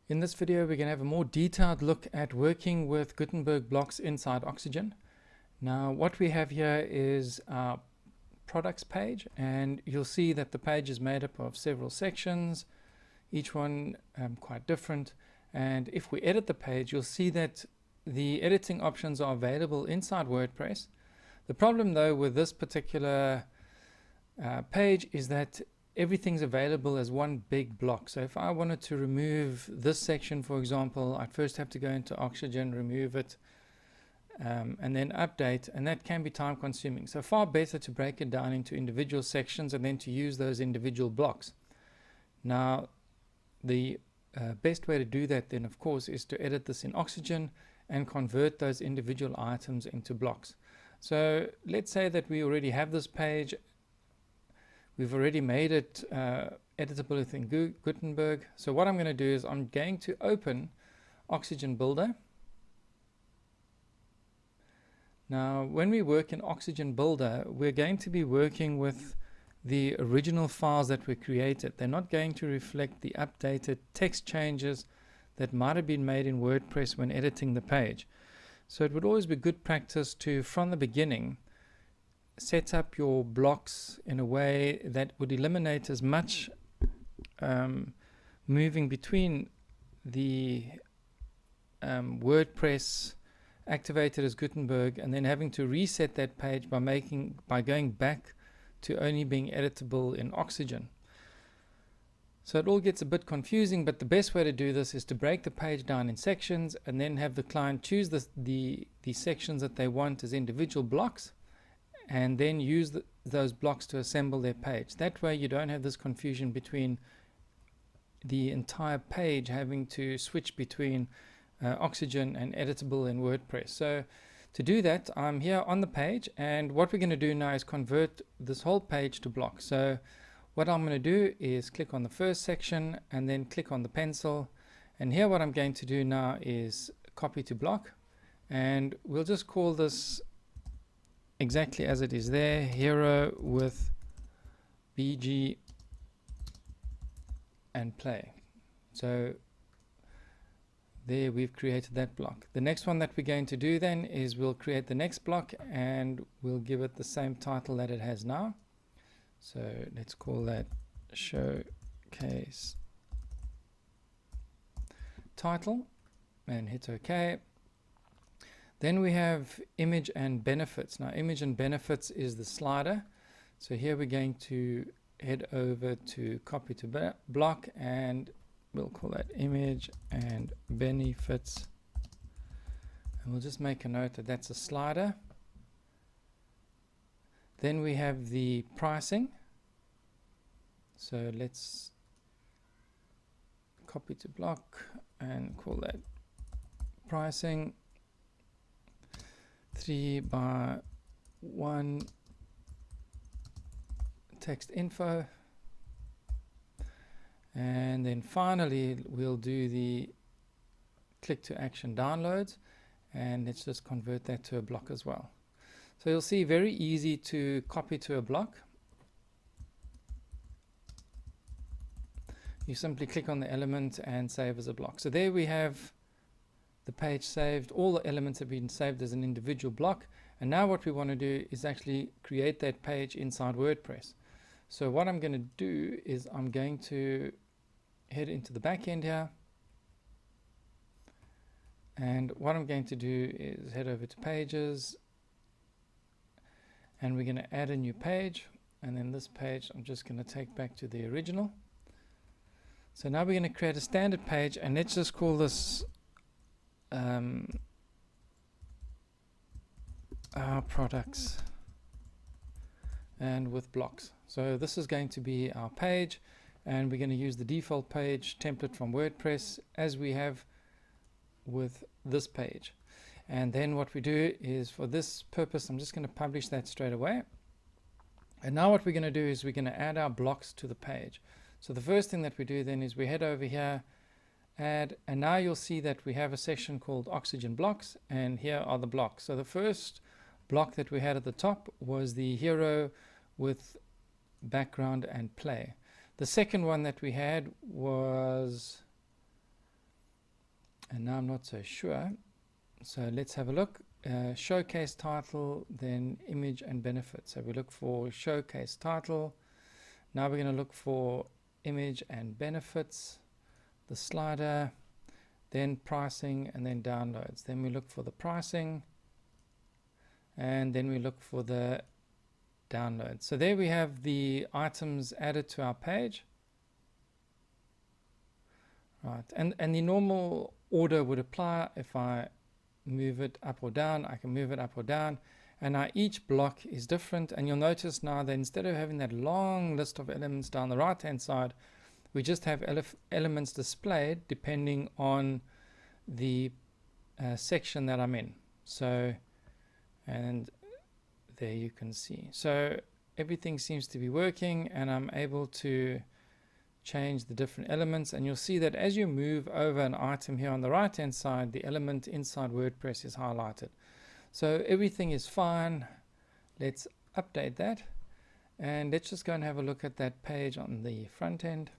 In this video, we're going to have a more detailed look at working with Gutenberg blocks inside Oxygen. Now, what we have here is our products page, and you'll see that the page is made up of several sections, each one quite different. And if we edit the page, you'll see that the editing options are available inside WordPress. The problem, though, with this particular page is that everything's available as one big block. So if I wanted to remove this section, for example, I'd first have to go into Oxygen, remove it, and then update, and that can be time consuming. So far better to break it down into individual sections and then to use those individual blocks. Now, the best way to do that then, of course, is to edit this in Oxygen and convert those individual items into blocks. So let's say that we already have this page. We've already made it editable within Gutenberg. So what I'm going to do is I'm going to open Oxygen Builder. Now, when we work in Oxygen Builder, we're going to be working with the original files that were created. They're not going to reflect the updated text changes that might have been made in WordPress when editing the page. So it would always be good practice to, from the beginning, set up your blocks in a way that would eliminate as much moving between the WordPress activated as Gutenberg and then having to reset that page by going back to only being editable in Oxygen. So it all gets a bit confusing, but the best way to do this is to break the page down in sections and then have the client choose the sections that they want as individual blocks, and then use those blocks to assemble their page. That way you don't have this confusion between the entire page having to switch between Oxygen and editable in WordPress. So to do that, I'm here on the page, and what we're going to do now is convert this whole page to blocks. So what I'm going to do is click on the first section and then click on the pencil, and here what I'm going to do now is copy to block, and we'll just call this exactly as it is there, hero with BG and play. So there we've created that block. The next one that we're going to do then is we'll create the next block and we'll give it the same title that it has now. So let's call that showcase title and hit OK. Then we have image and benefits. Now, image and benefits is the slider. So here we're going to head over to copy to block, and we'll call that image and benefits. And we'll just make a note that that's a slider. Then we have the pricing. So let's copy to block and call that pricing. 3x1 text info, and then finally we'll do the click to action downloads, and let's just convert that to a block as well. So you'll see, very easy to copy to a block. You simply click on the element and save as a block. So there we have the page saved. All the elements have been saved as an individual block, and now what we want to do is actually create that page inside WordPress. So what I'm going to do is I'm going to head into the back end here, and what I'm going to do is head over to pages, and we're going to add a new page, and then this page I'm just going to take back to the original. So now we're going to create a standard page, and let's just call this our products and with blocks. So this is going to be our page, and we're going to use the default page template from WordPress as we have with this page. And then what we do is, for this purpose, I'm just going to publish that straight away. And now what we're going to do is we're going to add our blocks to the page. So the first thing that we do then is we head over here, add, and now you'll see that we have a section called Oxygen Blocks, and here are the blocks. So the first block that we had at the top was the hero with background and play. The second one that we had was and now I'm not so sure. So let's have a look. Showcase title, then image and benefits. So we look for showcase title. Now we're going to look for image and benefits, the slider, then pricing, and then downloads. Then we look for the pricing, and then we look for the downloads. So there we have the items added to our page. Right, and the normal order would apply. If I move it up or down, I can move it up or down, and now each block is different. And you'll notice now that instead of having that long list of elements down the right hand side, we just have elements displayed depending on the section that I'm in. So, and there you can see. So everything seems to be working, and I'm able to change the different elements, and you'll see that as you move over an item here on the right hand side, the element inside WordPress is highlighted. So everything is fine. Let's update that, and let's just go and have a look at that page on the front end,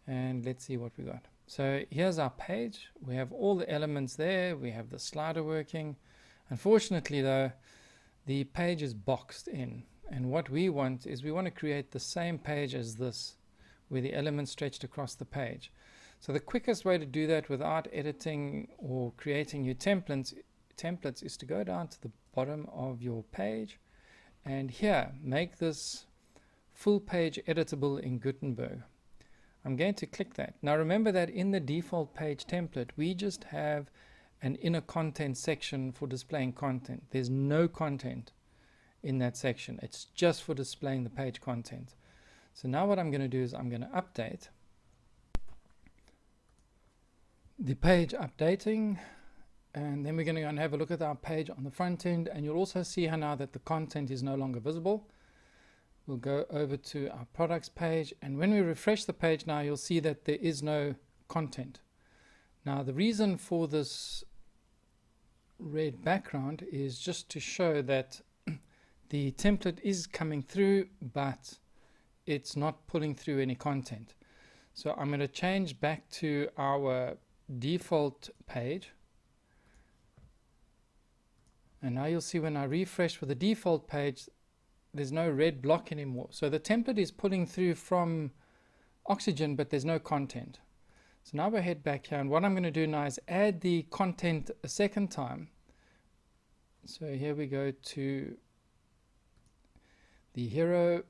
and let's see what we got. So here's our page. We have all the elements there. We have the slider working. Unfortunately though, the page is boxed in, and what we want is we want to create the same page as this, where the elements stretched across the page. So the quickest way to do that without editing or creating new templates is to go down to the bottom of your page, and here make this full page editable in Gutenberg. I'm going to click that. Now remember that in the default page template we just have an inner content section for displaying content. There's no content in that section. It's just for displaying the page content. So now what I'm going to do is I'm going to update the page updating, and then we're going to go and have a look at our page on the front end, and you'll also see how now that the content is no longer visible. We'll go over to our products page, and when we refresh the page now, you'll see that there is no content. Now the reason for this red background is just to show that the template is coming through, but it's not pulling through any content. So I'm going to change back to our default page, and now you'll see when I refresh for the default page there's no red block anymore. So the template is pulling through from Oxygen, but there's no content. So now we'll head back here, and what I'm going to do now is add the content a second time. So here we go to the hero.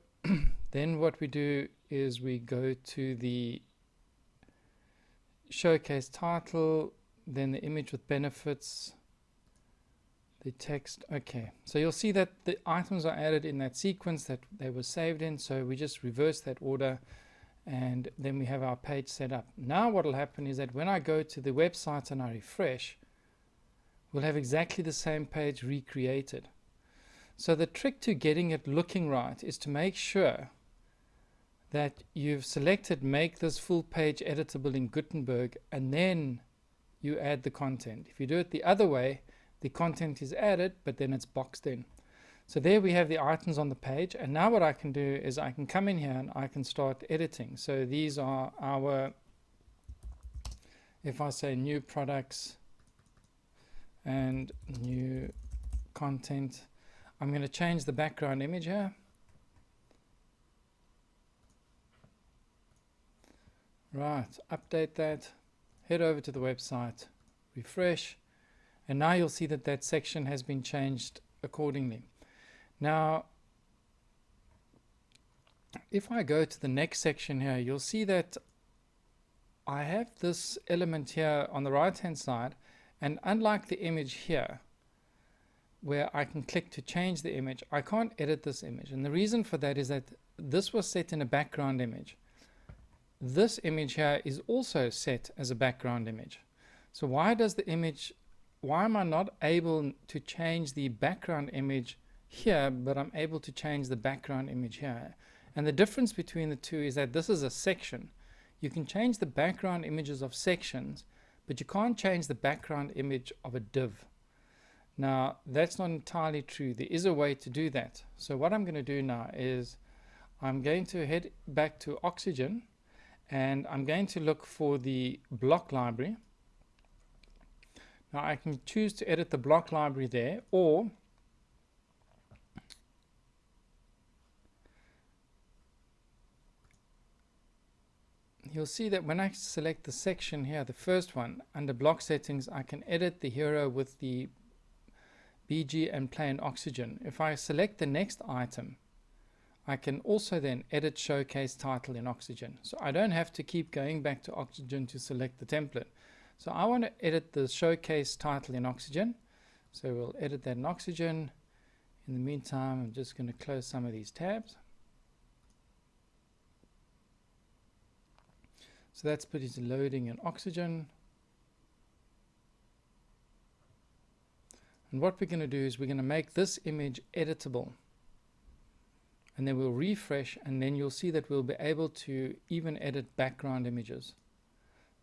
Then what we do is we go to the showcase title, then the image with benefits, the text. Okay, so you'll see that the items are added in that sequence that they were saved in. So we just reverse that order, and then we have our page set up. Now what will happen is that when I go to the website and I refresh, we'll have exactly the same page recreated. So the trick to getting it looking right is to make sure that you've selected make this full page editable in Gutenberg, and then you add the content. If you do it the other way, the content is added, but then it's boxed in. So there we have the items on the page, and now what I can do is I can come in here and I can start editing. So these are our, if I say new products and new content, I'm going to change the background image here. Right, update that, head over to the website, refresh, and now you'll see that that section has been changed accordingly. Now, if I go to the next section here, you'll see that I have this element here on the right hand side, and unlike the image here, where I can click to change the image, I can't edit this image. And the reason for that is that this was set in a background image. This image here is also set as a background image. So why am I not able to change the background image here, but I'm able to change the background image here? And the difference between the two is that this is a section. You can change the background images of sections, but you can't change the background image of a div. Now, that's not entirely true. There is a way to do that. So what I'm going to do now is I'm going to head back to Oxygen, and I'm going to look for the block library. Now I can choose to edit the block library there, or you'll see that when I select the section here, the first one, under block settings, I can edit the hero with the BG and plain oxygen. If I select the next item, I can also then edit showcase title in oxygen. So I don't have to keep going back to oxygen to select the template. So I want to edit the showcase title in oxygen. So we'll edit that in oxygen. In the meantime, I'm just going to close some of these tabs. So that's pretty loading in oxygen. And what we're going to do is we're going to make this image editable. And then we'll refresh, and then you'll see that we'll be able to even edit background images.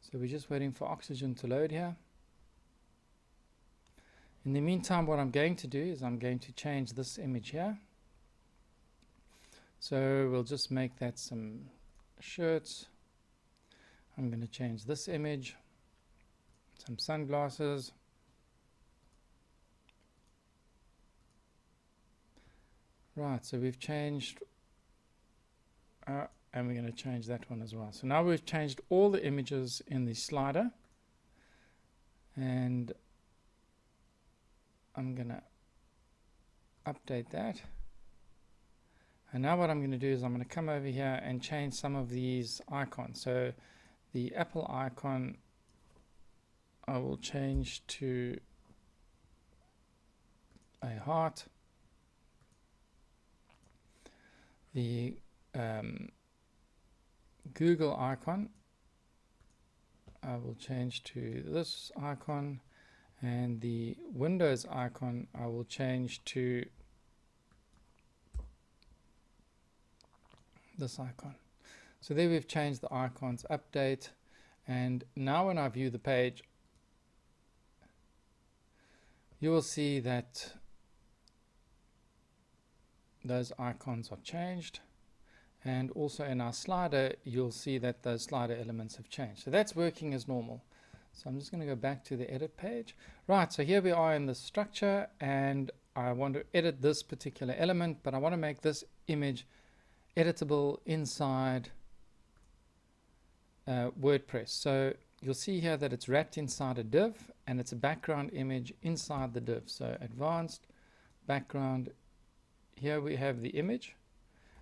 So we're just waiting for oxygen to load here. In the meantime, what I'm going to do is I'm going to change this image here. So we'll just make that some shirts. I'm going to change this image, some sunglasses. Right, so we've changed, and we're going to change that one as well. So now we've changed all the images in the slider, and I'm going to update that. And now what I'm going to do is I'm going to come over here and change some of these icons. So the Apple icon, I will change to a heart. The Google icon, I will change to this icon, and the Windows icon, I will change to this icon. So there we've changed the icons, update, and now when I view the page, you will see that those icons are changed, and also in our slider you'll see that those slider elements have changed. So that's working as normal. So I'm just going to go back to the edit page. Right, so here we are in the structure, and I want to edit this particular element, but I want to make this image editable inside WordPress. So you'll see here that it's wrapped inside a div, and it's a background image inside the div. So advanced, background. Here we have the image,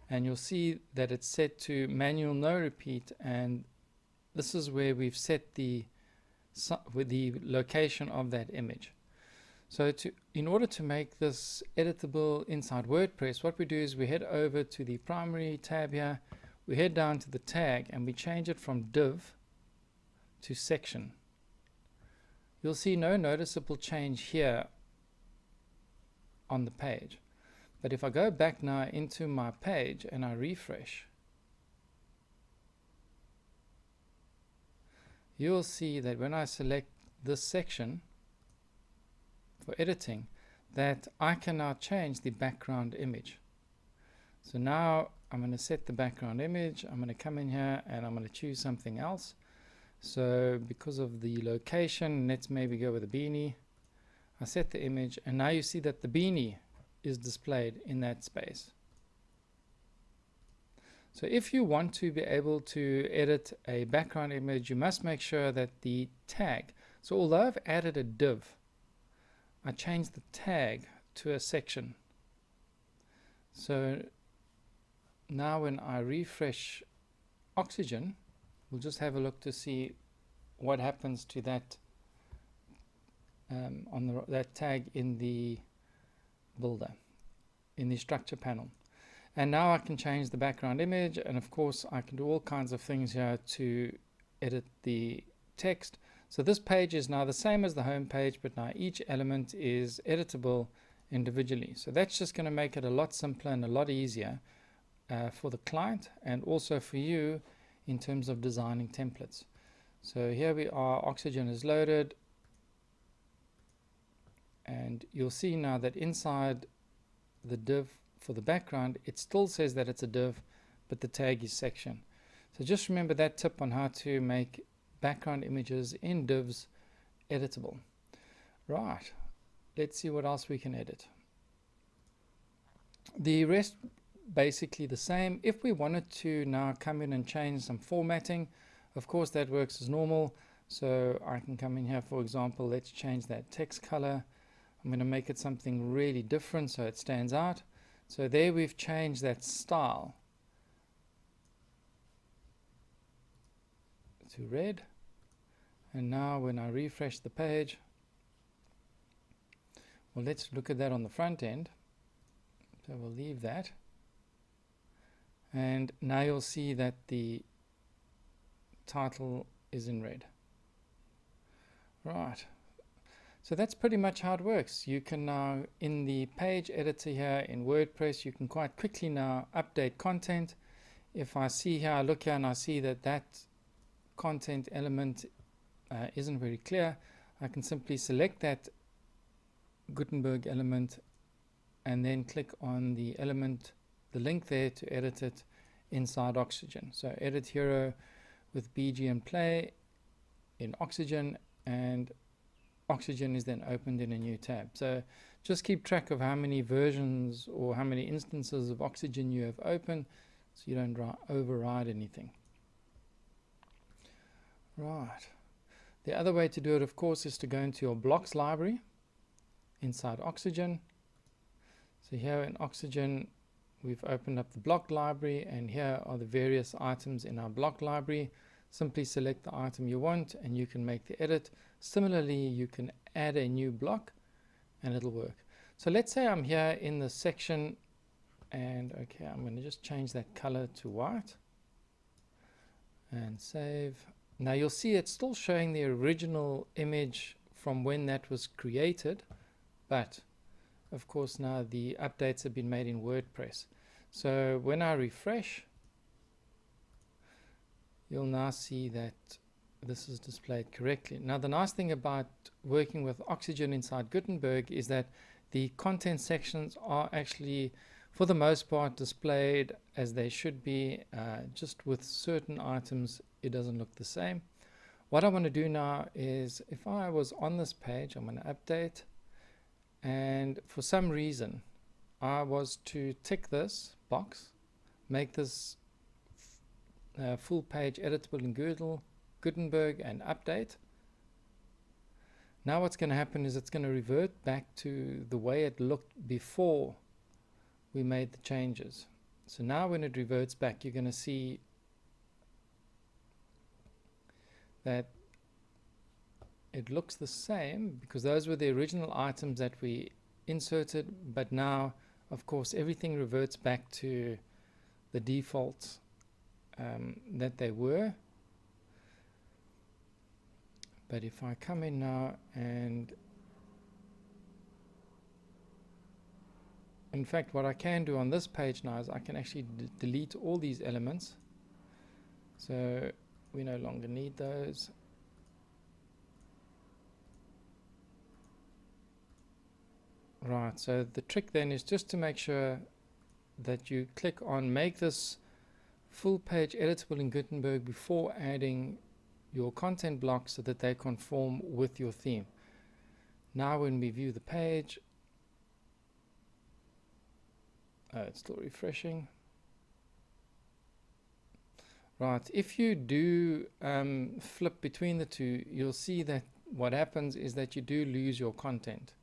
and you'll see that it's set to manual no repeat, and this is where we've set the location of that image. So in order to make this editable inside WordPress, what we do is we head over to the primary tab here, we head down to the tag, and we change it from div to section. You'll see no noticeable change here on the page. But if I go back now into my page and I refresh, you'll see that when I select this section for editing, that I can now change the background image. So now I'm going to set the background image. I'm going to come in here and I'm going to choose something else. So because of the location, let's maybe go with a beanie. I set the image, and now you see that the beanie is displayed in that space. So if you want to be able to edit a background image, you must make sure that the tag, so although I've added a div, I changed the tag to a section. So now when I refresh Oxygen, we'll just have a look to see what happens to that that tag in the builder, in the structure panel. And now I can change the background image, and of course I can do all kinds of things here to edit the text. So this page is now the same as the home page, but now each element is editable individually. So that's just going to make it a lot simpler and a lot easier for the client, and also for you in terms of designing templates. So here we are, Oxygen is loaded, and you'll see now that inside the div for the background, it still says that it's a div, but the tag is section. So just remember that tip on how to make background images in divs editable. Right, let's see what else we can edit. The rest basically the same. If we wanted to now come in and change some formatting, of course that works as normal. So I can come in here, for example, let's change that text color. I'm going to make it something really different so it stands out. So there we've changed that style to red. And now when I refresh the page, well, let's look at that on the front end. So we'll leave that. And now you'll see that the title is in red. Right. So that's pretty much how it works. You can now, in the page editor here in WordPress, you can quite quickly now update content. If I see here, I look here and I see that that content element isn't very clear, I can simply select that Gutenberg element and then click on the element, the link there, to edit it inside Oxygen. So edit hero with BG and play in Oxygen, and Oxygen is then opened in a new tab. So just keep track of how many versions or how many instances of Oxygen you have open so you don't override anything. Right. The other way to do it, of course, is to go into your blocks library inside Oxygen. So here in Oxygen, we've opened up the block library, and here are the various items in our block library. Simply select the item you want and you can make the edit. Similarly, you can add a new block and it'll work. So let's say I'm here in the section, and okay, I'm going to just change that color to white and save. Now you'll see it's still showing the original image from when that was created, but of course now the updates have been made in WordPress. So when I refresh, you'll now see that this is displayed correctly. Now the nice thing about working with Oxygen inside Gutenberg is that the content sections are actually, for the most part, displayed as they should be. Just with certain items it doesn't look the same. What I want to do now is, if I was on this page, I'm going to update, and for some reason I was to tick this box, make this full page editable in Gutenberg, and update. Now what's going to happen is it's going to revert back to the way it looked before we made the changes. So now when it reverts back, you're going to see that it looks the same, because those were the original items that we inserted, but now of course everything reverts back to the defaults that they were. But if I come in now, and in fact what I can do on this page now is I can actually delete all these elements, so we no longer need those. Right, so the trick then is just to make sure that you click on make this full page editable in Gutenberg before adding your content blocks so that they conform with your theme. Now when we view the page, it's still refreshing. Right, if you do flip between the two, you'll see that what happens is that you do lose your content.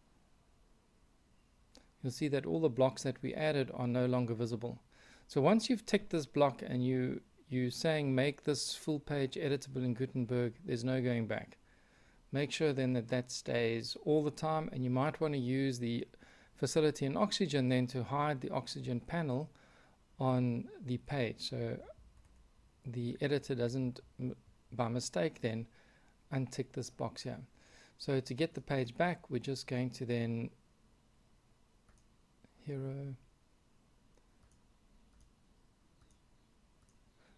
You'll see that all the blocks that we added are no longer visible. So once you've ticked this block and you're saying make this full page editable in Gutenberg, there's no going back. Make sure then that that stays all the time, and you might want to use the facility in Oxygen then to hide the Oxygen panel on the page, so the editor doesn't by mistake then untick this box here. So to get the page back, we're just going to then hero.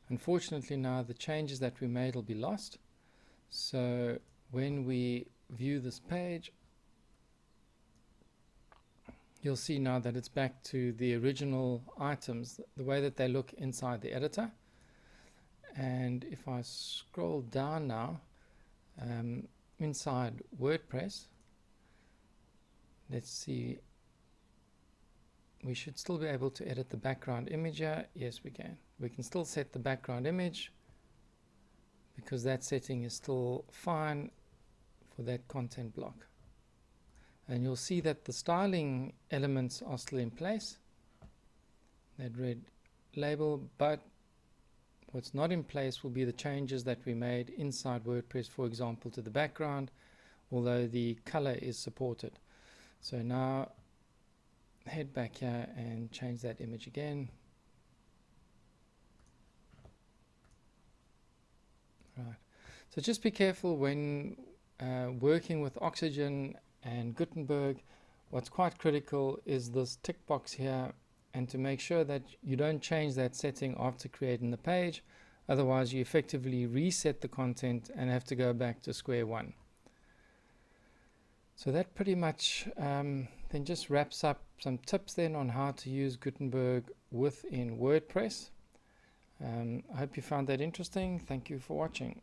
Unfortunately now the changes that we made will be lost, so when we view this page, you'll see now that it's back to the original items, the way that they look inside the editor. And if I scroll down now inside WordPress, let's see, we should still be able to edit the background image here. Yes, we can. We can still set the background image because that setting is still fine for that content block. And you'll see that the styling elements are still in place, that red label, but what's not in place will be the changes that we made inside WordPress, for example, to the background, although the color is supported. So now head back here and change that image again. Right. So just be careful when working with Oxygen and Gutenberg. What's quite critical is this tick box here, and to make sure that you don't change that setting after creating the page. Otherwise, you effectively reset the content and have to go back to square one. So that pretty much then just wraps up some tips then on how to use Gutenberg within WordPress. I hope you found that interesting. Thank you for watching.